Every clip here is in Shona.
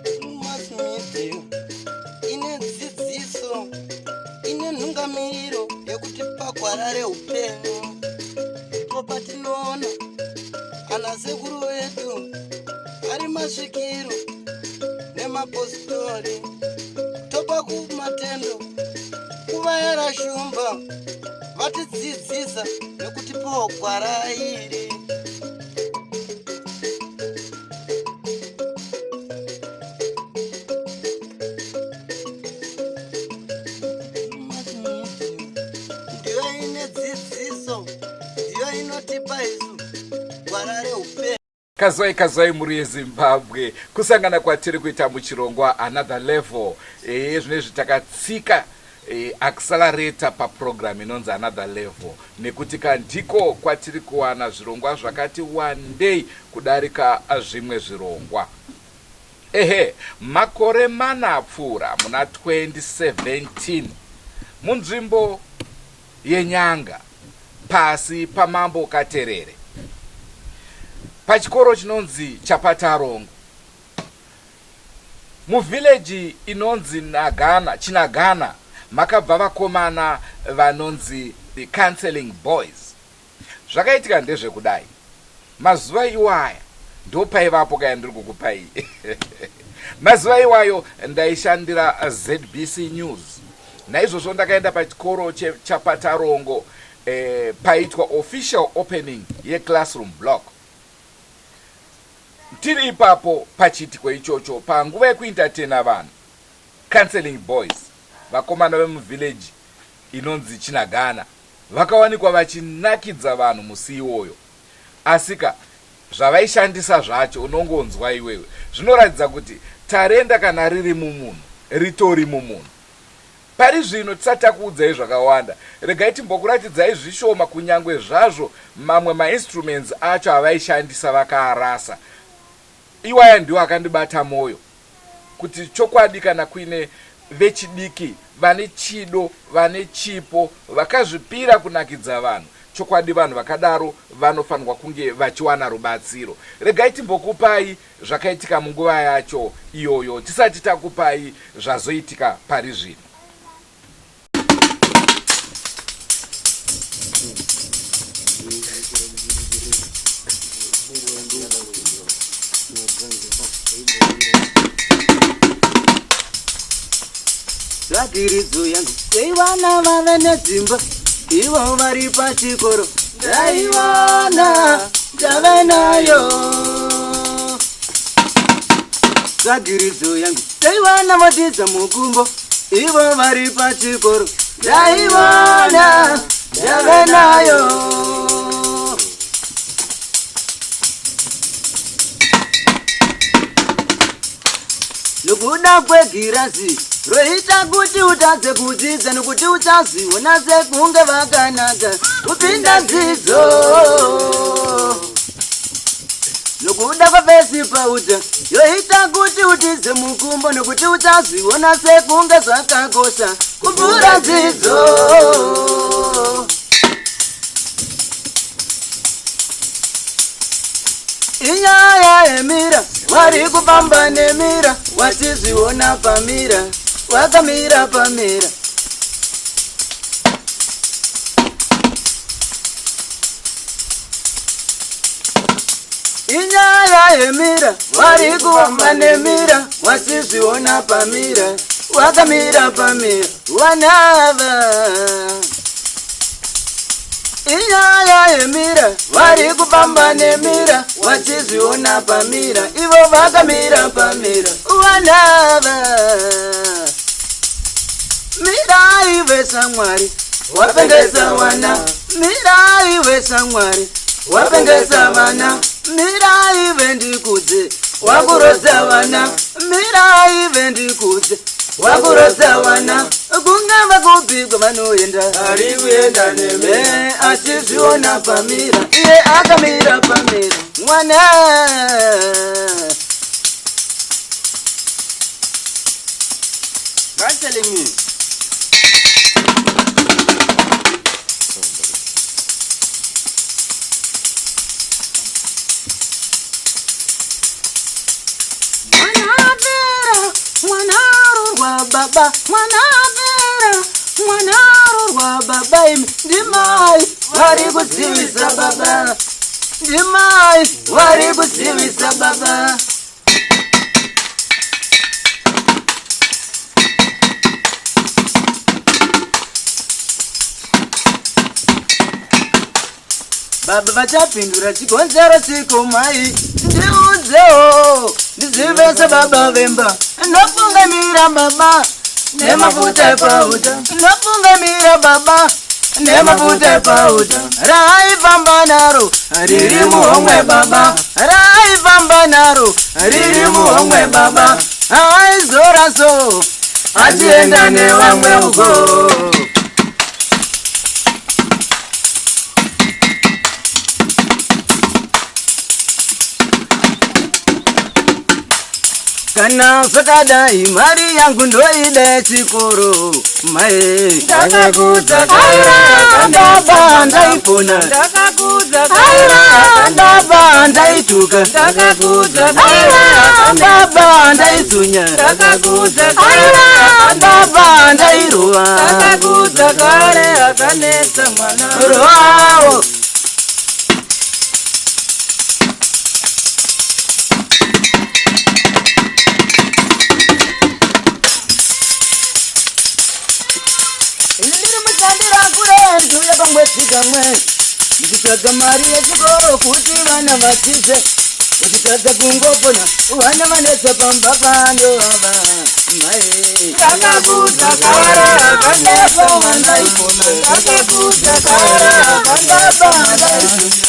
Drewmas media ine dzidziso ine nhungamiriro yekuti pagwarare upenyu. Ndipo patinoona ana sekuru vedu ari masvikiro nemapositori, topa kumatendo kuvayara shumba vatidzidzisa nekutipawo gwara iri. Ndiyo ine dzidziso, ndiyo inotipa isu gwara reupenyu. Kazwai muri yeZimbabwe kusangana kwatiri kuita muchirongwa another level. Zvinezvi takatsika accelerator paprogram inonzi another level, nekuti ndiko kwatiri kuwana zvirongwa zvakati wandei kudarika zvimwe zvirongwa. Makore mana apfuura muna 2017 munzvimbo yenyanga pasi pamambo Katerere, pachikoro chinonzi Chapatarongo, muvhileji inonzi Chinagana, makabva vakomana vanonzi the Counselling boys. Zvakaitika ndezvekudai, mazuva iwaya ndo paivapo kaya ndiri kukupai. Mazuva iwayo ndaishandira ZBC News, naizvozvo ndakaenda pachikoro Chapatarongo paitwa official opening yeclassroom block. Tiri ipapo pachiitiko ichocho panguva yekuentertaina vanhu, Counselling boys vakomana vemuvhileji inonzi Chinagana vakawanikwa vachinakidza vanhu musi iwoyo. Asika zvavaishandisa zvacho unongonzwa iwewe, zvinoratidza kuti tarenda kana riri mumunhu ritori mumunhu. Pari zvino tisati takuudzai zvakawanda, regai timbokuratidzai zvishoma, kunyangwe zvazvo mamwe mainstruments acho avaishandisa vakaarasa. Iwaya ndiwo akandibata moyo kuti chokwadi kana kuine vechidiki vane chido, vane chipo, vakazvipira kunakidza vanhu, chokwadi vanhu vakadaro vanofanirwa kunge vachiwana rubatsiro. Regai timbokupai zvakaitika munguva yacho iyoyo tisati takupai zvazoitika pari zvino. Zvagiridzo yangu seivana vave nedzimba, ivo vari pachikoro ndaivana ndave nayo. Zvagiridzo yangu seivana vodidza mukumbo, ivo vari pachikoro ndaivana ndave nayo. Nokuda kwegirazi roita kuti utadze kudzidza, nokuti uchaziona sekunge vakanaka kupinda dzidzo. Nokuda kwavesi pauta yoita kuti utidze mukumbo, nokuti uchaziona sekunge zvakakosha kupfuura dzidzo. Inyaya yemira, wari kufamba nemira, wachizviona pamira, wakamira pamira. Inyaya yemira, wari kufamba nemira, wachizviona pamira, wakamira pamira, wanava. Inyaya yemira, wari kufamba nemira, wachizviona pamira, ivo vakamira pamira, wanava. Mira iwe samwari, wapengesa wana, mira iwe samwari, wapengesa vana, mira iwe ndikudze, wakurodza vana, mira iwe ndikudze, wakurodza vana, kungava kupigwa vanoenda ari kuenda neme, achizviona pamira, iye akamira pamira, mwana. Counselling me. baba mwana apera mwana arorwa baba imi ndimai vari kusivisa baba ndimai vari kusivisa baba baba vachapindura chikonzero chiko mai ndiudzewo ndizivese baba vemba ndofungamira baba nemafuta epauta ndofungamira baba nemafuta epauta raifamba naro riri muhomwe baba raifamba naro riri muhomwe baba aizora so achienda nevamwe uko kana zvakadai mari yangu ndoide chikoro mai ndakakudza baba ndaipona baba ndaituka baba ndaitsunya baba ndairova kare akanesa mwana rovawo ndichitsvaga mari yechikoro kuti vana vadzidze ndichitsvaga kungopona vana vanetsa pamba pandovava mai ndakakudza kare akanesa mwana ndakakudza kare akanesa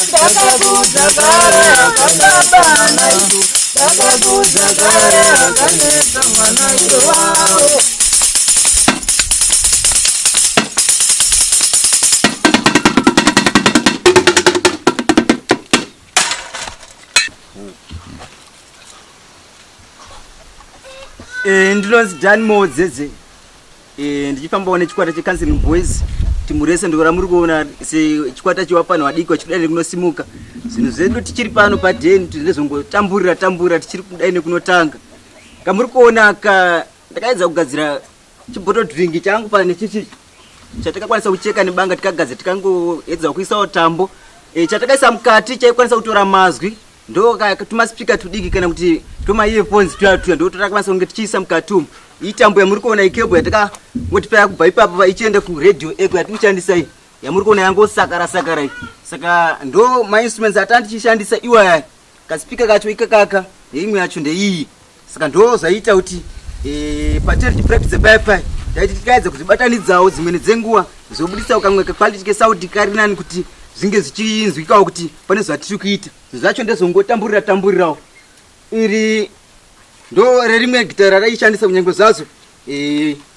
ndakakudza kare akanesa ndakakudza kare akanesa mwana irowawo ndinonzi Dan Modzedze ndichifambawo nechikwata cheCounselling Boys timurese ndikora muri kuona sechikwata chevapanhu vadiki vachikudai kunosimuka zvinhu zvedu tichiri pano padheni tinezongotamburira tichiri kudai nekunotanga kamuri kuona ndakaedza kugadzira chiboto drink changu pana nechichi chatakakwanisa kucheka nebanga tikagadzira tikangoedza kuisawo tambo chatakaisa mukati chaikwanisa kutora mazwi ndo tumaspika tudiki kana kuti toma earphones tuya ndo totakwanisa kunge tichiisa mukati umu iyi tambo yamuri kuona ikebho yatakangoti paya kubva ipapo ichienda kuradio ego yatikushandisa iyi yamuri kuona yangosakara iyi saka ndo mainstruments atandi tichishandisa iwaya kaspika kacho ikakaka neimwe yacho ndeiyi saka ndo zvaita kuti patiri tipractice paya taiti tikaedza kuzibatanidzawo dzimweni dzenguva zobudisa kamwe kaquality kesaudi karinani kuti zvinge zvichinzwikawo kuti pane zvatiri kuita zvacho ndezongotamburirawo iri ndo rerimwe gitara raishandisa kunyange zvazo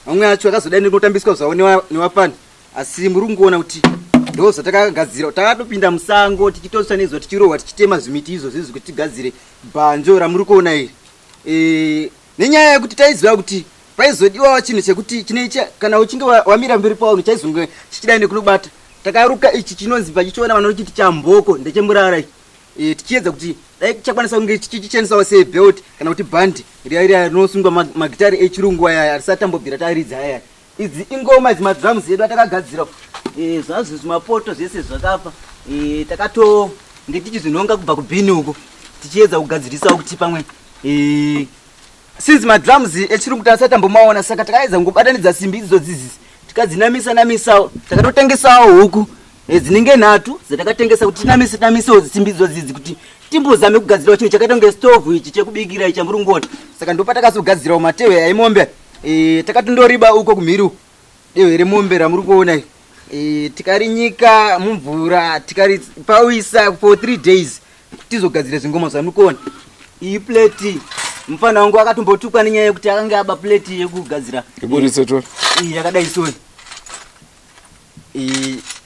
vamwe acho akazodai nekutambiswa zvavo nevapani asi muri kungoona kuti ndo zvatakagadzira takatopinda musango tichitosva nezva tichirohwa tichitema zvimiti izvo zvizi kuti tigadzire bhanjo ramuri kuona iri nenyaya yekuti taiziva kuti paizodiwawo chinhu chekuti chinecha kana uchinge wamira mberi paunhu chaizonge chichidai nekunobata takaruka ichi chinonzi pachichiona vanochiti chamboko ndechemurara tichiedza kuti dai chakwanisa kunge chichishandisawo sebelt kana kuti bhandi riya rinosungwa magitari echirungu aya arisatambobvira taridza aya idzi ingoma dzimadrums edu atakagadzira zvazvo zvimapoto zvese zvakafa takatonge tichizvinonga kubva kubhini uko tichiedza kugadzirisawo kuti pamwe since madrums echirungu tasatambomaona saka takaedza kungobatanidza simbi idzo dzizi tikadzinamisa takatotengesawo huku dzinenge 3 dzatakatengesa kuti tinamisewo simbi idzo dzizi kuti timbozame kugadzirawo chinhu chakaita kunge stovhu ichi chekubikira ichi chamuri kungoona saka ndo patakazogadzirawo matehwe aimombe takatondoriba uko kumhiri dehwe remombe ramuri kuona tikarinyika mumvura tikaripawisa for 3 days tizogadzira zvingoma zvamuri kuona iyi plate mufana wangu akatombotukwa nenyaya yekuti akanga aba plate yekugadzira yakadai soni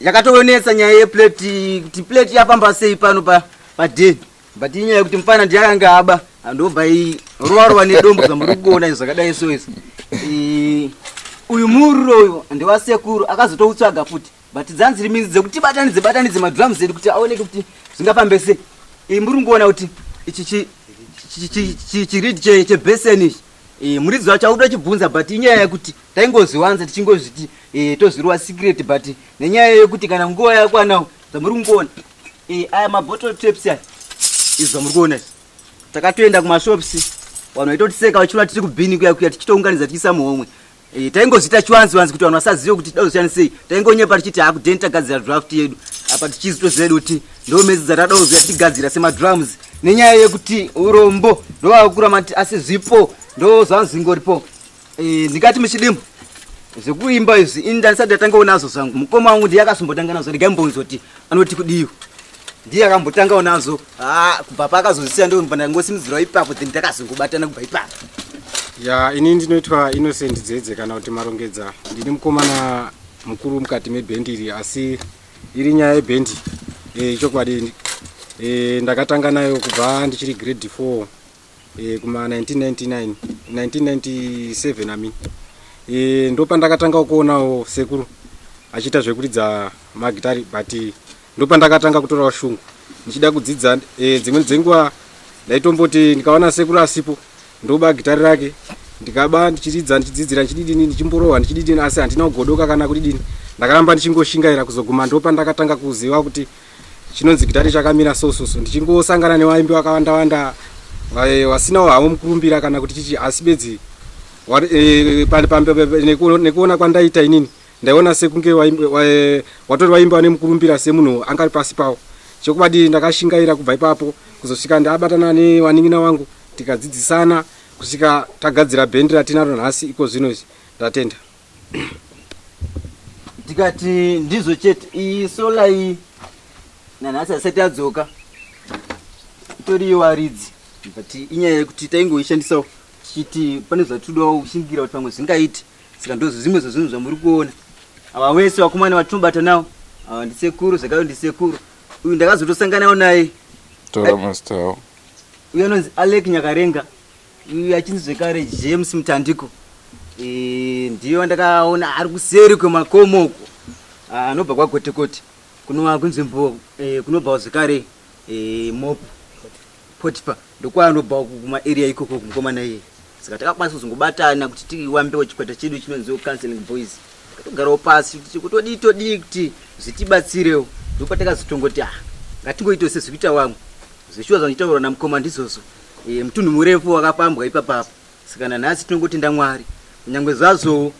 yakatoonesa nyaya yeplate kuti plate yapamba sei pano padeni but inyaya yekuti mufana ndiyakanga aba andobva rovarova nedombo zvamuri kuona izvo zvakadai so izvo uyu muriro uyu ndewasekuru akazotoutsvaga futi but dzanziri minzi dzekuti batanidze madrums edu kuti aoneke kuti zvingafambe sei muri kungoona kuti ichi chirid chebeseni muridzi wacho auda chibvunza but inyaya yekuti taingoziwanza tichingozviti tozviruwa secret but nenyaya yekuti kana nguva yakwana zamuri kungoona aya mabottle tapes aya izvo muri kuona takatoenda kumashops vanhu vaitotiseka vachiona tiri kubhini kuya tichitounganidza tichiisa muhomwe taingozvita chiwanziwanzi kuti vanhu vasazive kuti tidazoshandisei taingonyepa tichiti hakudheni tagadzira draft yedu apa tichizitoziva kuti ndo mezi dzatadaoziva tichigadzira semadrums nenyaya yekuti urombo ndovakura mati asi zvipo ndo zvanzingoripo ndingati muchidimbo zvekuimba izvi ini ndandisati ndatangawo nazvo zvangu mukoma wangu ndiye akazombotanga nazvo ndingaimbonzwa kuti anoti kudii ndiye akambotangawo nazvo kubva paakazozisiya ndongosimudzirawo ipapo then takazongobatana kubva ipapo ya ini ndinoitwa Innocent Dzedze kana kuti Marongedza. Ndini mukomana mukuru mukati mebhendi iri asi iri nyaya yebhendi chokwadi ndakatanga nayo kubva ndichiri grade 4 kuma 1997 ami ndo pandakatanga kuonawo sekuru achiita zvekuridza magitari but ndo pandakatanga kutorawo shungu ndichida kudzidza dzimwe dzenguva ndaitomboti ndikaona sekuru asipo ndoba gitari rake ndikaba ndichiridza ndichidzidzira ndichidini ndichimborowa ndichidini asi handina kugodoka kana kudini ndakaramba ndichingoshingaira kuzoguma ndo pandakatanga kuziva kuti chinonzi gitari chakamira sososo ndichingosangana nevaimbi vakawanda wasinawo havo mukurumbira kana kuti chichi asi bedzi nekuona kwandaita inini ndaiona sekunge watori waimba nemukurumbira semunhu angari pasi pawo chokubadi ndakashingaira kubva ipapo kuzosvika ndabatana newaning'ina wangu tikadzidzisana kusvika tagadzira bhendi ratinaro nhasi iko zvino izvi ndatenda. Tikati ndizvo chete iyi sola iyi nanhasi asati adzoka toriyo varidzi but inyaya yekuti taingoishandisawo tichiti pane zvatodawo kushingira kuti pamwe zvingaiti saka ndozvo zvimwe zvezvinhu zvamuri kuona ava vese vakomana vatinobata nawo ava ndisekuru zvakaro ndisekuru uyu ndakazotosanganawo naye uyu anonzi Alec Nyakarenga uyu achinzi zvekare James Mutandiko ndiyo ndakaona ari kuseri kwemakomoko anobva kwagotekote kunova kunzvimbo kunobva zvekare mopo potipa ndokwaanobva kumaarea ikoko kumukomana iye saka takakwanisa kuzongobatana kuti tiwambewo chikwata chedu chinonziwo Counselling Boys takatogarawo pasi kuti todii kuti zvitibatsirewo ndopatakazotongoti ngatingoitawo sezvikuita wamwe zvishuwa zvanitaurwa namukoma ndizvozvo mutunhu murefu wakapambwa ipapapo saka nanhasi tinongotenda Mwari kunyangwe zvazvo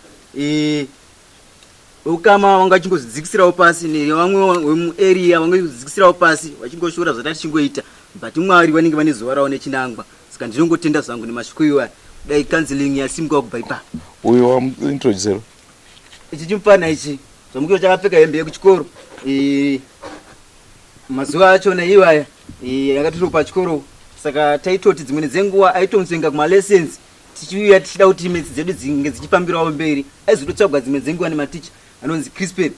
ukama wanga chingozvidzikisirawo pasi nevamwe vemuarea vange kudzikisirawo pasi vachingoshora zvatati chingoita but Mwari vanenge vane zuva rawo nechinangwa saka ndinongotenda zvangu nemashoko iwa dai counseling yasimukwa kubva ipapo. Uyo wamuintroducera ichi chimufana ichi zvamukiwa chakapfeka hembe yekuchikoro mazuva achona iwaya yakatiro pachikoro saka taitoti dzimwe dzenguva aitonzvenga kumalessons tichiuya tichida kuti metsi dzedu dzinge dzichifambirawo mberi aizototsvagwa dzimwe dzenguva nematicha anonzi Crispin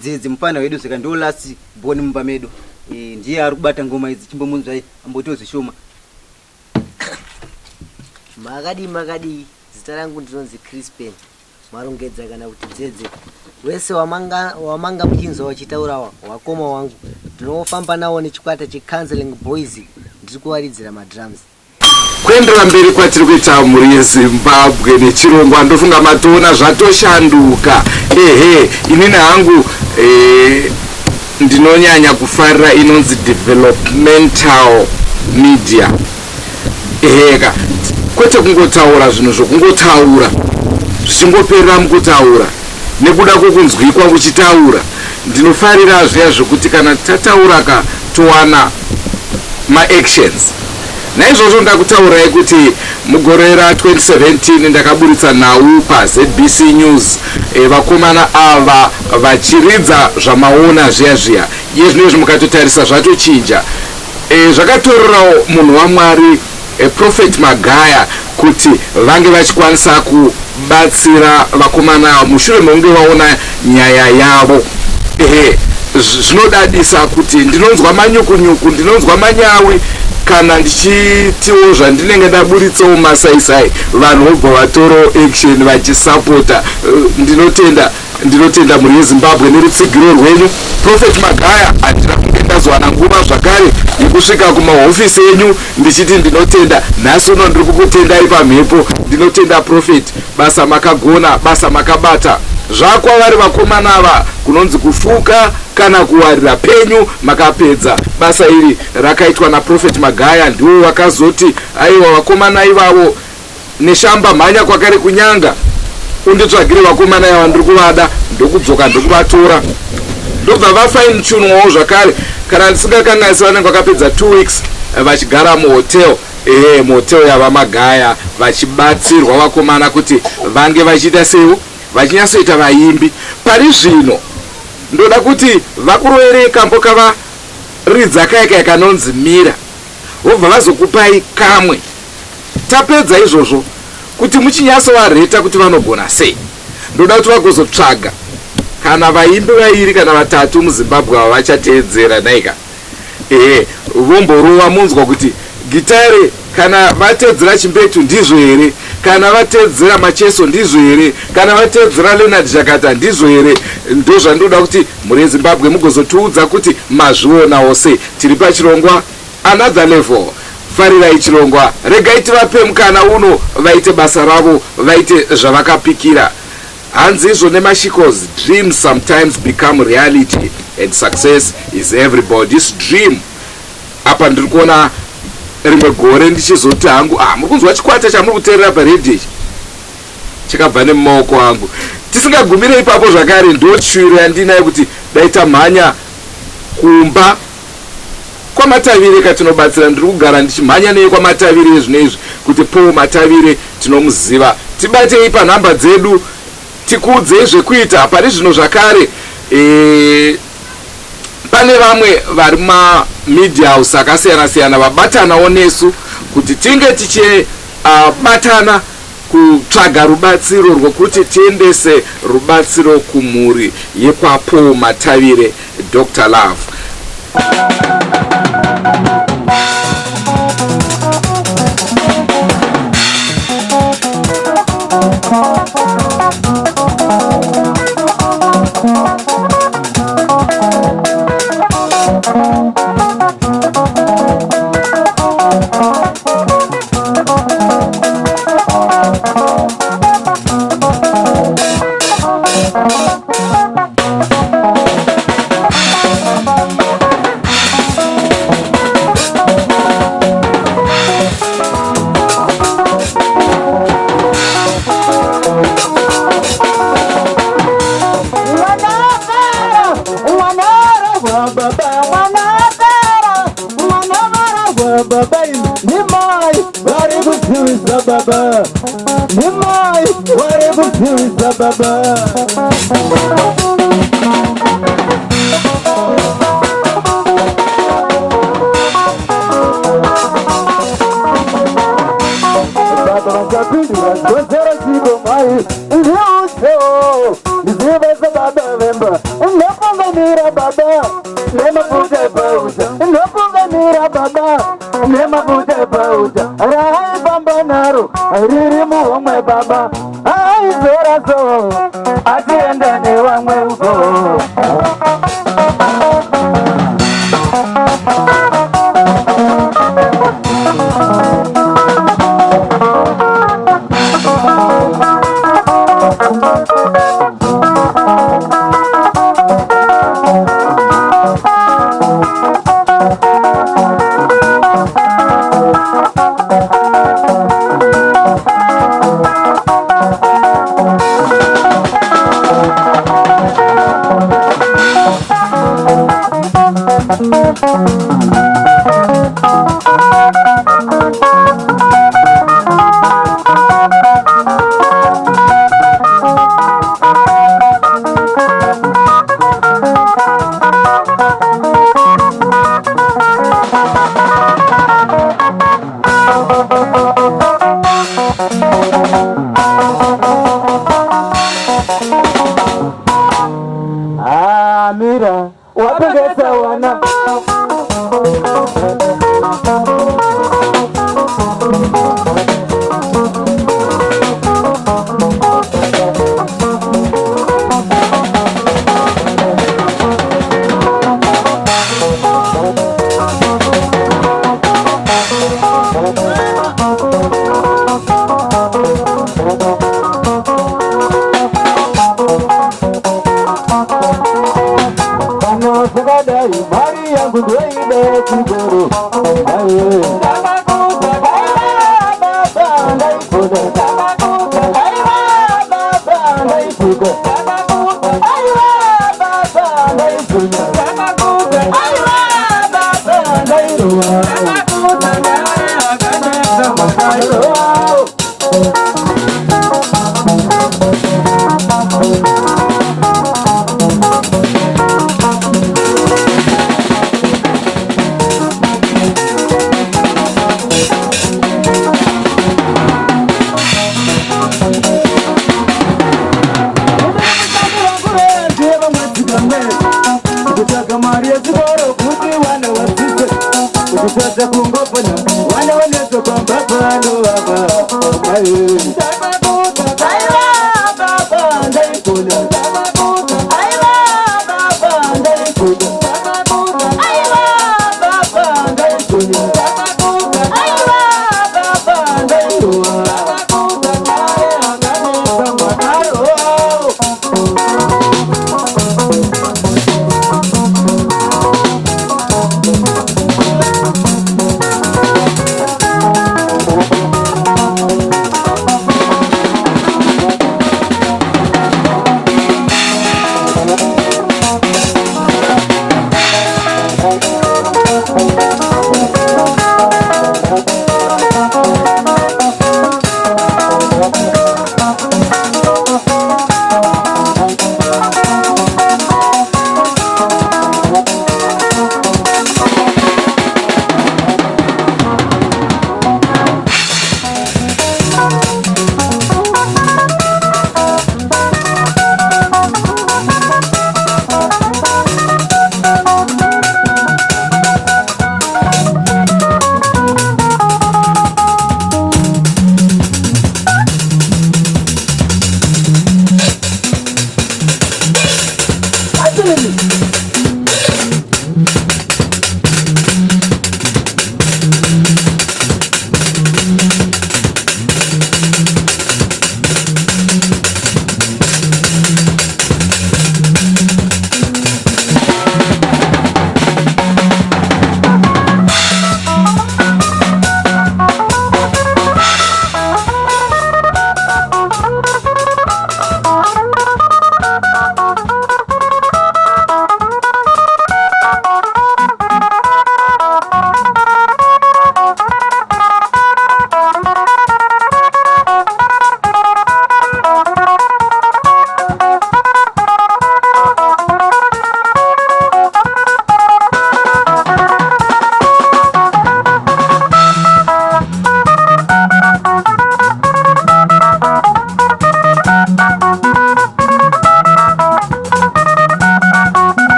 dzedze mufana wedu saka ndo last born mumba medu ndiye ari kubata ngoma idzi chimbomunzwai ambotiwo zvishoma. makadi zita rangu ndinonzi Crispin Marongedza kana kuti Dzedze wese wamanga muchinzwa wachitaura wakoma wangu ndinofamba nawo nechikwata cheCounselling Boys ndiri kuwaridzira madrums kuendera mberi kwatiri kuita mhuri yeZimbabwe nechirongwa ndofunga matoona zvatoshanduka inini hangu ndinonyanya kufarira inonzi developmental media kwete kungotaura zvinhu zvokungotaura zvichingoperera mukutaura nekuda kwokunzwikwa kuchitaura ndinofarira zviya zvokuti kana tataura towana maactions. Naizvozvo ndakutaurai kuti mugore ra2017 ndakaburitsa nhau paZBC News vakomana ava vachiridza zvamaona zviya yezvinezvi mukatotarisa zvatochinja zvakatorerawo munhu waMwari Prophet Magaya kuti vange vachikwanisa kubatsira vakomana mushure mekunge vaona nyaya yavo. Zvinodadisa kuti ndinonzwa manyukunyuku ndinonzwa manyawi kana ndichitiwo zvandinenge ndaburitsawo masaisai vanhu vobva vatoro action vachisapota. Ndinotenda mhuri yeZimbabwe nerutsigiro rwenyu. Prophet Magaya handina kunge ndakazowana nguva zvakare yekusvika kumahofisi enyu ndichiti ndinotenda. Nhasi uno ndiri kukutendai pamhepo. Ndinotenda Prophet, basa makagona, basa makabata. Zvakwavari vakomana ava kunonzi kufuka kana kuwarira penyu makapedza. Basa iri rakaitwa naProfeti Magaya, ndiwo wakazoti aiwa vakomana ivavo neshamba mhanya kwakare kunyanga unditsvagire vakomana ava ndiri kuvada, ndokudzoka ndokuvatora ndobva vafaini chunwawo zvakare. Kana ndisingakanganisi vanenge vakapedza 2 weeks vachigara muhotel, muhotel yava Magaya, vachibatsirwa vakomana kuti vange vachiita sewo vachinyasoita vaimbi. Pari zvino ndoda kuti vakurovereka mbokavaridza kaika kanonzi mira, vobva vazokupai kamwe. Tapedza izvozvo kuti muchinyasovareta kuti vanogona sei, ndoda kuti vagozotsvaga kana vaimbi vairi kana vatatu muZimbabwe ava vachateedzera naika. Vomborova munzwa kuti gitare kana vateedzera Chimbetu ndizvo here, kana vateedzera Macheso ndizvo here, kana vateedzera Leonard Shakata ndizvo here. Ndo zvandoda kuti muri eZimbabwe mugozotiudza kuti mazvionawo sei. Tiri pachirongwa another level. Farirai chirongwa, regai tivape mukana uno vaite basa ravo, vaite zvavakapikira. Hanzi izvo nemashikos, dreams sometimes become reality and success is everybody's dream. Apa ndiri kuona rimwe gore ndichizoti hangu muri kunzwa chikwata chamuri kuteerera paredhiyo ichi chakabva nemumaoko angu. Tisingagumire ipapo zvakare, ndotsviro yandinayo kuti dai tamhanya kumba kwaMatavire katinobatsira. Ndiri kugara ndichimhanya neye kwaMatavire zvinezvi kuti Paul Matavire tinomuziva. Tibatei panhamba dzedu tikuudzei zvekuita. Pari zvino zvakare pane vamwe vari mumamedia house akasiyana siyana vabatanawo nesu kuti tinge tichibatana kutsvaga rubatsiro rwokuti tiendese rubatsiro kumhuri yekwaPaul Matavire Dr. Love.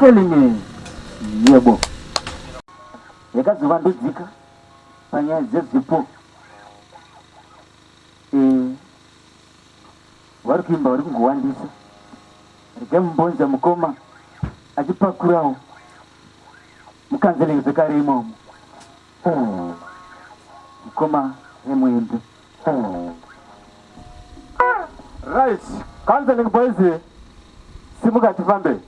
Counselling yebo yakazivandudzika panyaya dzezipo vari kuimba vari kungowandisa rikemumbonza mukoma achipakurawo mukanzeling zvekare imomo mukoma yemuimbe right counseling boys simuka tifambe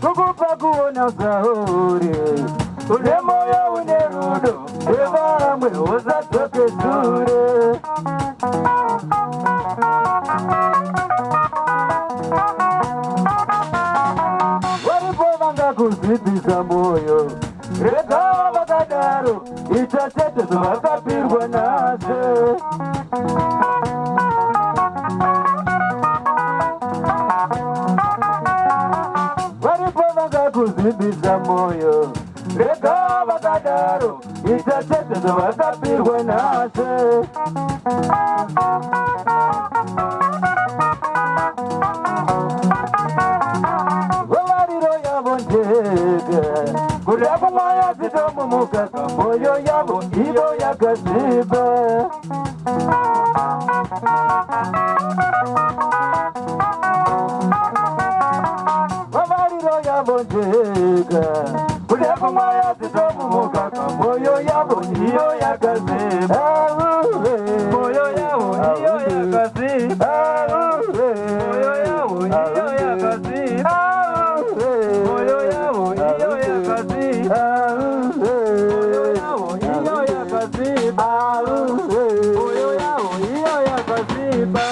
Kukupa kuona zahuri ule moyo unerudo evamwe uzatoke sure walipo vanga kuzidisa moyo rega vakadaro ichachetezo vakapirwa nazo kuzibisa moyo. Rega vakadaro ichachetezo vakapirwa nase. Vavariro yavo njeke kuda kumwaya zitomumuka moyo yavo iyo yakaziba. Vavariro yavo njeke kuda kumwaya zitomumuka moyo yavo iyo yakaziba. Moyo yavo iyo yakaziba. Moyo yavo iyo yakaziba. Moyo yavo iyo yakaziba. Moyo yavo iyo yakaziba. Moyo yavo iyo yakaziba.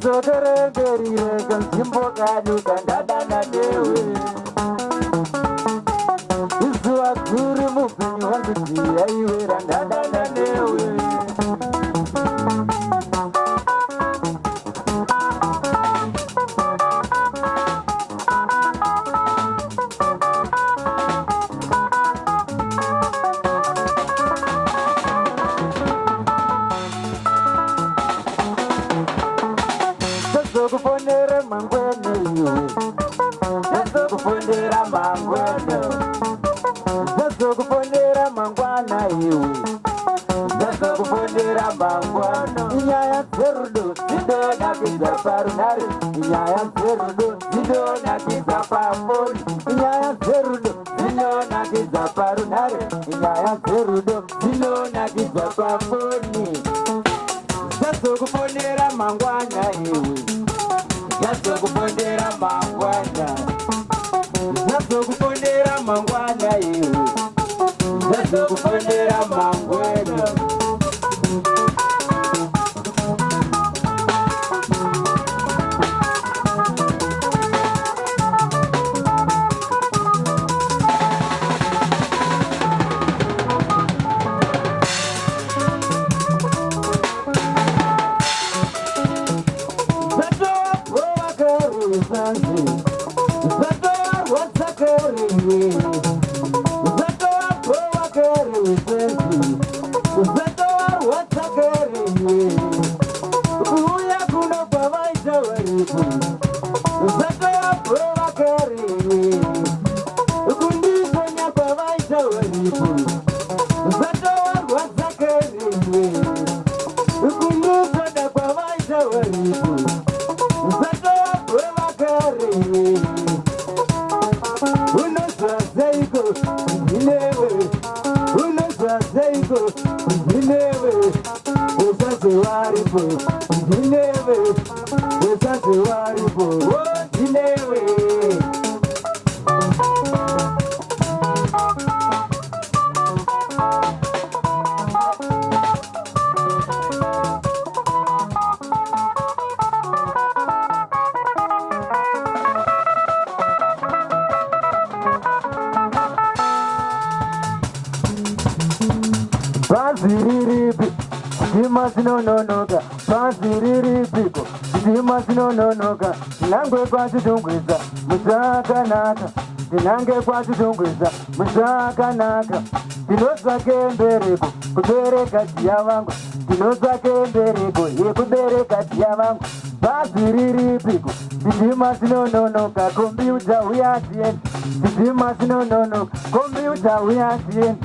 Sokerengerire kanzimbo kadu kandadana newe Izuwa guru mupenyu wangu jia iwe randadana newe Kuponera mangwene iwe Kuponera mangwene Kuponera mangwana iwe Kuponera mangwana Inyaya zerudo zidona kiza parunari Inyaya zerudo zidona kiza pafoni Inyaya zerudo zidona kiza parunari Inyaya zerudo zidona kiza pafoni Kuponera mangwana iwe Kupondera mangwana kupondera mangwana iwe kupondera mangwana Nonoka, Pasiripiko, Dimas nonoka, Nangue Quatungwiza, Musaka Naka, Nangue Quatungwiza, Musaka Naka, Dinosa Kembereko, Kubereka Diavango, Dinosa Kembereko, Yekubereka Diavango, Pasiripiko, Dimas nonoka, Computer we are seeing, Dimas nonoka, Computer we are seeing,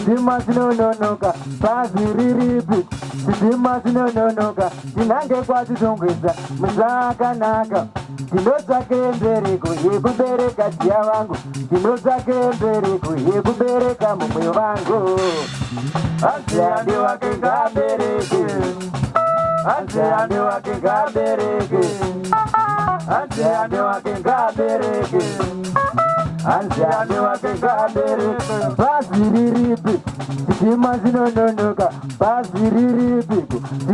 Dimas nonoka, Pasiripiko. Dimas nonoka, Dinange Quatungwiza, Musaka Naka, Dinosa Kembereko, Yekubereka Diavango, Dinosa Kembereko, Yekubereka Muvango, Ansiande Wakengabereke, Ansiande Wakengabereke, Ansiande Wakengabereke, Ansiande Wakengabereke, Pasiriripi. Dimas nonoka, Pasiriripi,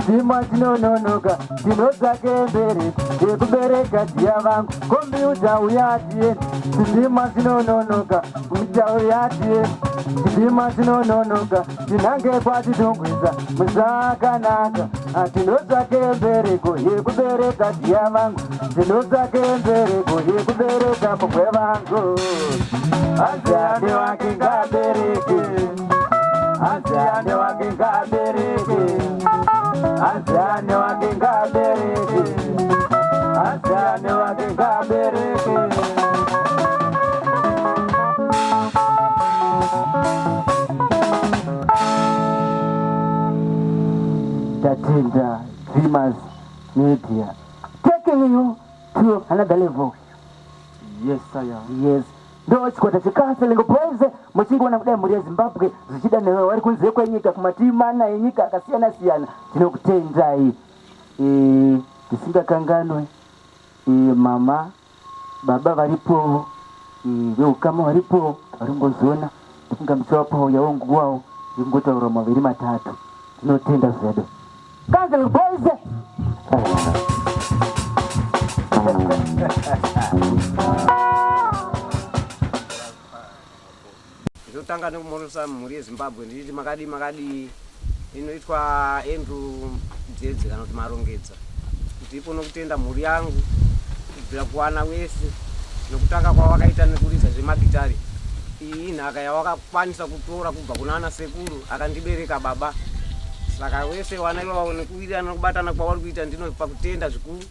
Dimas nonoka, Dinosa Kembereko, Yekubereka Diavango, Computer we are seeing, Dimas nonoka, Computer we are seeing, Dimas nonoka, Dinange Quatungwiza, Musaka Naka, Dinosa Kembereko, Yekubereka Diavango, Dinosa Kembereko, Yekubereka Muvango, Ansiande Wakengabereke. Ansiande Wakengabereke, Ansiande Wakengabereke, Ansiande Wakengabereke. Tatinda Drewmas Media, taking you to another level. Yes, I am. Yes. Ndo chikwata chikaselingo poise muchingo wana kudai muri Zimbabwe zichida newe wari kunze kwenyika kumatima na yenyika akasiyana siyana tinokutendai tisingakanganwe mama baba varipo veukama varipo varingozona tisingamutsawapo yaongu wao ingotaura maviri matatu tinotenda zvedu Counselling boys. ndotanga nekumorosa mhuri yezimbabwe nditi makadi inoitwa Andrew dzedze kana kuti marongedza kuti ipo nokutenda mhuri yangu kubvira kuwana wese nokutanga kwawakaita nekuridza zvemagitari. Iyi nhaka yawakakwanisa kutora kubva kuna ana sekuru akandibereka baba. Saka wese wana iwawo nekuwirirana nokubatana kwavari kuita ndinopa kutenda zvikuru.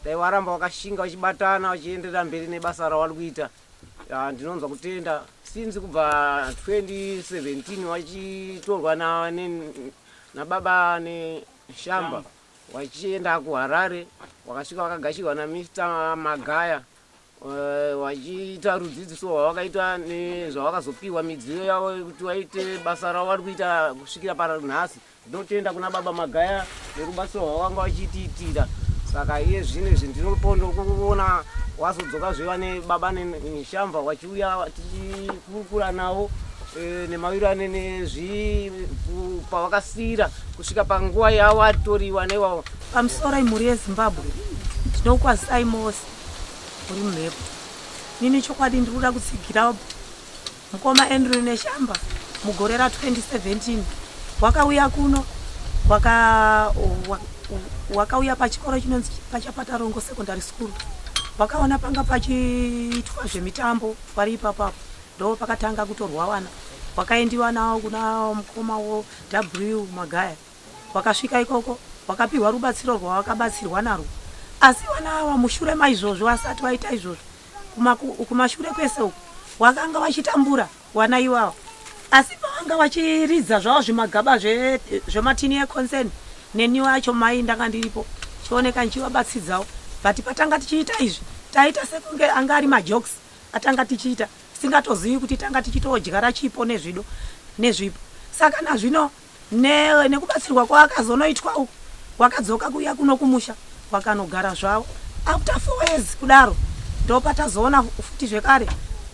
Dai waramba wakashinga wachibatana wachienderera mberi nebasa ravari kuita. Ndinonzwa kutenda since kubva 2017 wachitorwa na baba neshamba wachienda kuHarare wakasvika wakagashirwa na Mr. Magaya wachiita rudzidziso hwawakaita nezvawakazopiwa midziyo yavo kuti waite basa ravo vari kuita kusvikira panhasi. Ndinotenda kuna baba Magaya nerubasa rwawanga wachitiitira. Saka iye zvinezvi ndinopondo kuona wazodzoka zviva nebaba neshamba wachiuya tichikurukura navo nemawirirano pavakasira kusvika panguva yavo atoriwa naiwavo. Pamusoro imhuri yeZimbabwe ndinokwazisai mose uri mumhepo. Nini chokwadi ndikuda kutsigira mukoma Andrew neshamba mugore ra2017 wakauya kuno wakauya pachikoro chinonzi pachapatarongo secondary school. Wakaona panga pachiitwa zvemitambo vari ipapapo ndo pakatanga kutorwa wana wakaendiwa nawo kuna mukoma W Magaya. Wakasvika ikoko wakapiwa rubatsiro rwawakabatsirwa narwo. Asi wana ava mushure maizvozvo vasati vaita izvozvo kumashure kwese uku wakanga vachitambura wana ivavo. Asi pavanga vachiridza zvavo zvimagaba zvematini econcern neni wacho mai ndanga ndiripo chioneka nchivabatsidzawo. But patanga tichiita izvi taita sekunge anga ari majokes atanga tichiita singatozivi kuti tanga tichitodyara chipo nezvipo. Saka nazvino nekubatsirwa kwawakazonoitwa uku wakadzoka kuya kuno kumusha wakanogara zvavo. After 4 years kudaro ndo patazoona futi zvekare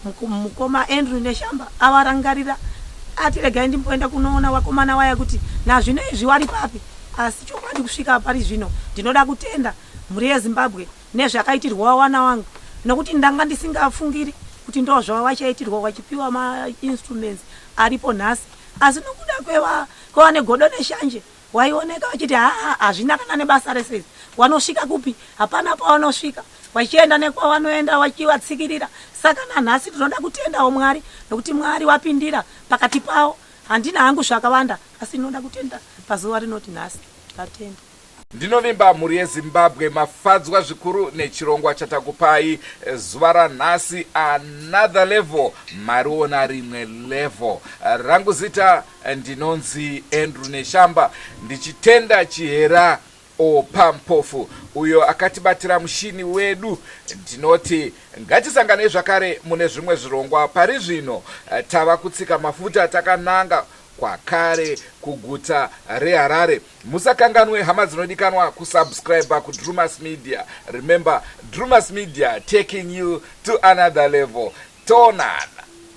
mukoma Andrew neshamba avarangarira ati regai ndimboenda kunoona wakomana waya kuti nazvino izvi wari papi. Asi chokwadi kusvika pari zvino ndinoda kutenda mhuri yeZimbabwe nezvakaitirwa wana wangu nokuti ndanga ndisingafungiri kuti ndo zvava vachaitirwa wachipiwa ma-instruments aripo nhasi. Asi nokuda kweva negodo neshanje waioneka wachiti hazvina kana nebasa rese wanosvika kupi hapana pawanosvika wachienda nekwavanoenda wachivatsikirira. Saka nanhasi tinoda kutendawo Mwari nokuti Mwari wapindira pakati pavo. Handina hangu zvakawanda asi ndinoda kutenda pazuva rinoti nhasi tatenda. Ndinovimba mhuri yeZimbabwe mafadzwa zvikuru nechirongwa chatakupai zuva ranhasi another level mariona rimwe level. Rangu zita ndinonzi Andrew neshamba ndichitenda chihera opampofu uyo akatibatira mushini wedu. Ndinoti ngatisanganei zvakare mune zvimwe zvirongwa. Pari zvino tava kutsika mafuta takananga kwakare kuguta reHarare. Musakanganwe hama dzinodikanwa kusubscribe kuDrewmas Media. Remember, Drewmas Media taking you to another level. Tonana.